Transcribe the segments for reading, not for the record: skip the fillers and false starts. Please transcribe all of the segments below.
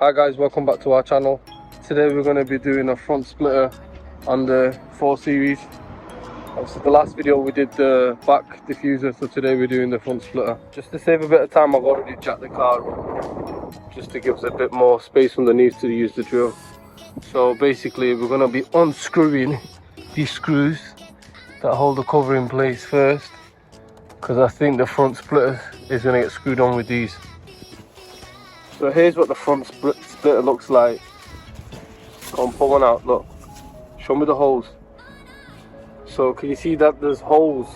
Hi guys, welcome back to our channel. Today we're going to be doing a front splitter on the 4 Series. Obviously the last video we did the back diffuser, so today we're doing the front splitter. Just to save a bit of time, I've already jacked the car up, just to give us a bit more space underneath to use the drill. So basically we're going to be unscrewing these screws that hold the cover in place first, because I think the front splitter is going to get screwed on with these. So here's what the front splitter looks like. Go and pull one out, look. Show me the holes. So can you see that there's holes,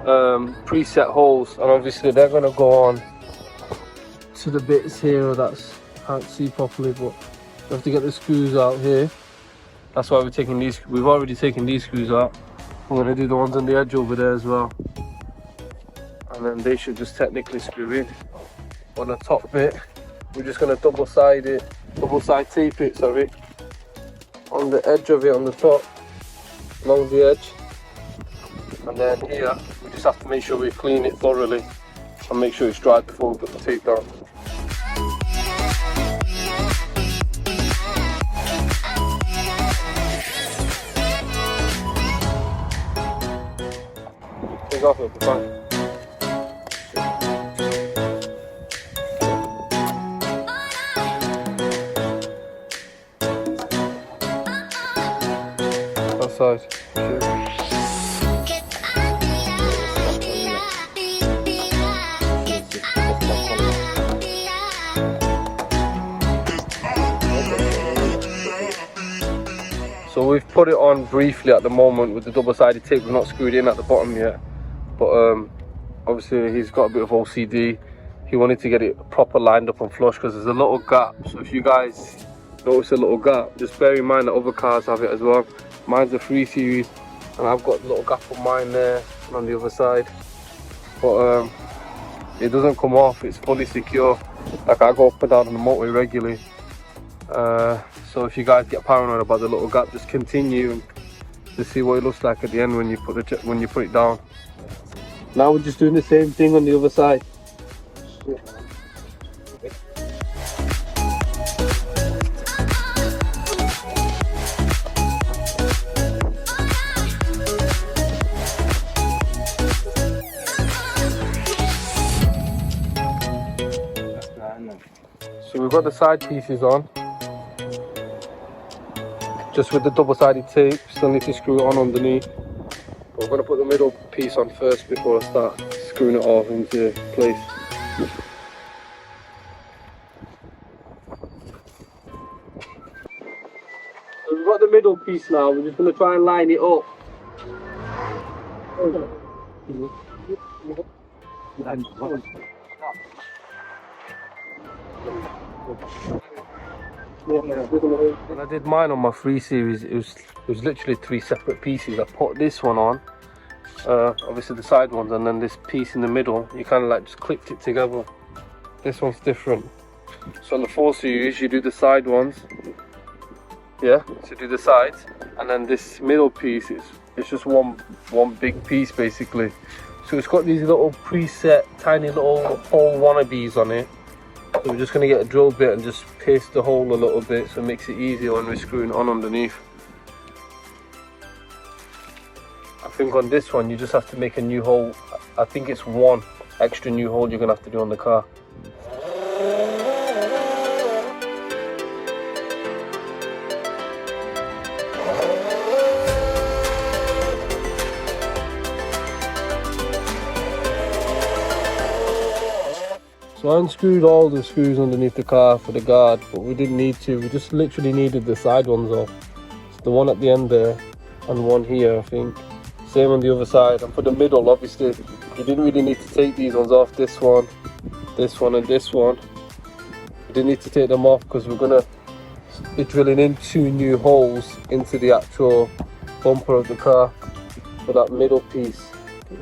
preset holes, and obviously they're going to go on to the bits here that can't see properly, but we have to get the screws out here. That's why we're taking these. We've already taken these screws out. We're going to do the ones on the edge over there as well. And then they should just technically screw in. On the top bit, we're just going to double side tape it, on the edge of it, on the top, along the edge. And then here, we just have to make sure we clean it thoroughly and make sure it's dry before we put the tape down. Take off, it'll be fine. Side. So we've put it on briefly at the moment with the double-sided tape. We're not screwed in at the bottom yet, but obviously he's got a bit of OCD. He wanted to get it proper lined up and flush because there's a little gap. So if you guys notice a little gap, just bear in mind that other cars have it as well. Mine's a 3 Series and I've got a little gap on mine there and on the other side, but it doesn't come off, it's fully secure. Like, I go up and down on the motorway regularly, so if you guys get paranoid about the little gap, just continue to see what it looks like at the end when you put it down. Now we're just doing the same thing on the other side. So we've got the side pieces on, just with the double-sided tape. Still need to screw it on underneath. But we're going to put the middle piece on first before I start screwing it all into place. So we've got the middle piece now. We're just going to try and line it up. When I did mine on my 3 Series, it was literally 3 separate pieces. I put this one on, obviously the side ones, and then this piece in the middle, you kind of like just clipped it together. This one's different. So on the 4 Series, you do the side ones, yeah, so do the sides, and then this middle piece, it's just one big piece basically. So it's got these little preset, tiny little hole wannabes on it. So we're just going to get a drill bit and just paste the hole a little bit so it makes it easier when we're screwing on underneath. I think on this one you just have to make a new hole. I think it's one extra new hole you're going to have to do on the car. So I unscrewed all the screws underneath the car for the guard, but we didn't need to. We just literally needed the side ones off. So the one at the end there and one here, I think. Same on the other side. And for the middle, obviously, you didn't really need to take these ones off. This one and this one. You didn't need to take them off because we're going to be drilling in 2 new holes into the actual bumper of the car for that middle piece.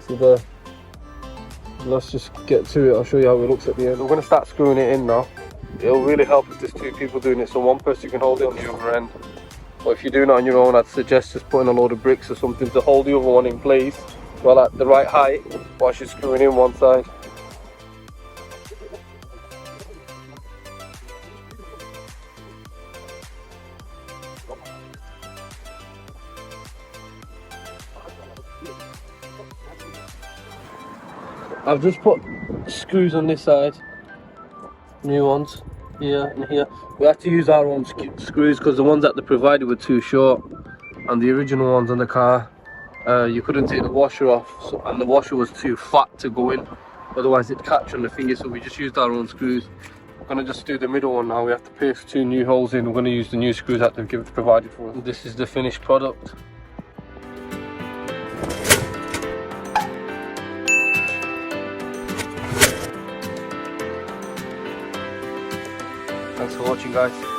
See there? Let's just get to it. I'll show you how it looks at the end. We're going to start screwing it in now. It'll really help if there's 2 people doing it, so one person can hold it on the other end. But if you're doing it on your own, I'd suggest just putting a load of bricks or something to hold the other one in place, well, at the right height, while you're screwing in one side. I've just put screws on this side, new ones here and here. We had to use our own screws because the ones that they provided were too short, and the original ones on the car, you couldn't take the washer off, and the washer was too fat to go in, otherwise it'd catch on the finger, so we just used our own screws. We're going to just do the middle one now. We have to paste 2 new holes in. We're going to use the new screws that they've provided for us. This is the finished product. Thanks for watching, guys.